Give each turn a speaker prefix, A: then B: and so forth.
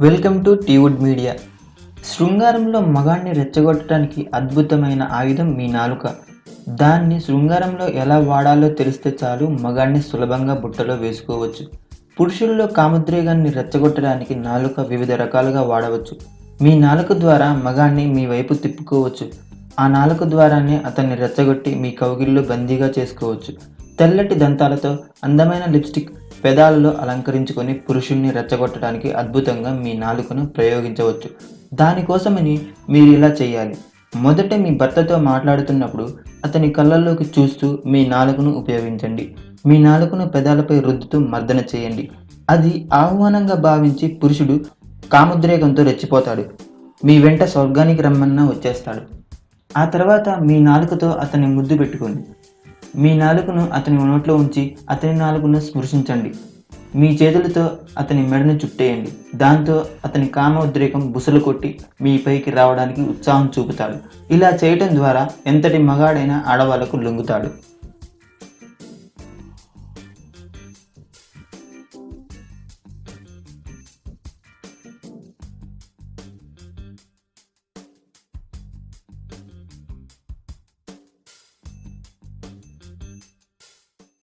A: Welcome to టీవుడ్ media. శృంగారంలో మగాణ్ణి రెచ్చగొట్టడానికి అద్భుతమైన ఆయుధం మీ నాలుక. దాన్ని శృంగారంలో ఎలా వాడాలో తెలిస్తే చాలు మగాణ్ణి సులభంగా బుట్టలో వేసుకోవచ్చు. పురుషుల్లో కామోద్రేగాన్ని రెచ్చగొట్టడానికి నాలుక వివిధ రకాలుగా వాడవచ్చు. మీ నాలుక ద్వారా మగాణ్ణి మీ వైపు తిప్పుకోవచ్చు. ఆ నాలుక ద్వారానే అతన్ని రెచ్చగొట్టి మీ కౌగిల్లో బందీగా చేసుకోవచ్చు. తెల్లటి దంతాలతో అందమైన లిప్స్టిక్ పెదాలలో అలంకరించుకొని పురుషుణ్ణి రెచ్చగొట్టడానికి అద్భుతంగా మీ నాలుకను ప్రయోగించవచ్చు. దానికోసమని మీరు ఇలా చేయాలి. మొదట మీ భర్తతో మాట్లాడుతున్నప్పుడు అతని కళ్ళల్లోకి చూస్తూ మీ నాలుకను ఉపయోగించండి. మీ నాలుకను పెదాలపై రుద్దుతూ మర్దన చేయండి. అది ఆహ్వానంగా భావించి పురుషుడు కామోద్రేకంతో రెచ్చిపోతాడు. మీ వెంట స్వర్గానికి రమ్మన్నా వచ్చేస్తాడు. ఆ తర్వాత మీ నాలుకతో అతన్ని ముద్దు పెట్టుకోండి. మీ నాలుకను అతని నోట్లో ఉంచి అతని నాలుకను స్పృశించండి. మీ చేతులతో అతని మెడను చుట్టేయండి. దాంతో అతని కామోద్రేకం బుసలు కొట్టి మీ పైకి రావడానికి ఉత్సాహం చూపుతాడు. ఇలా చేయటం ద్వారా ఎంతటి మగాడైనా ఆడవాళ్లకు లొంగుతాడు.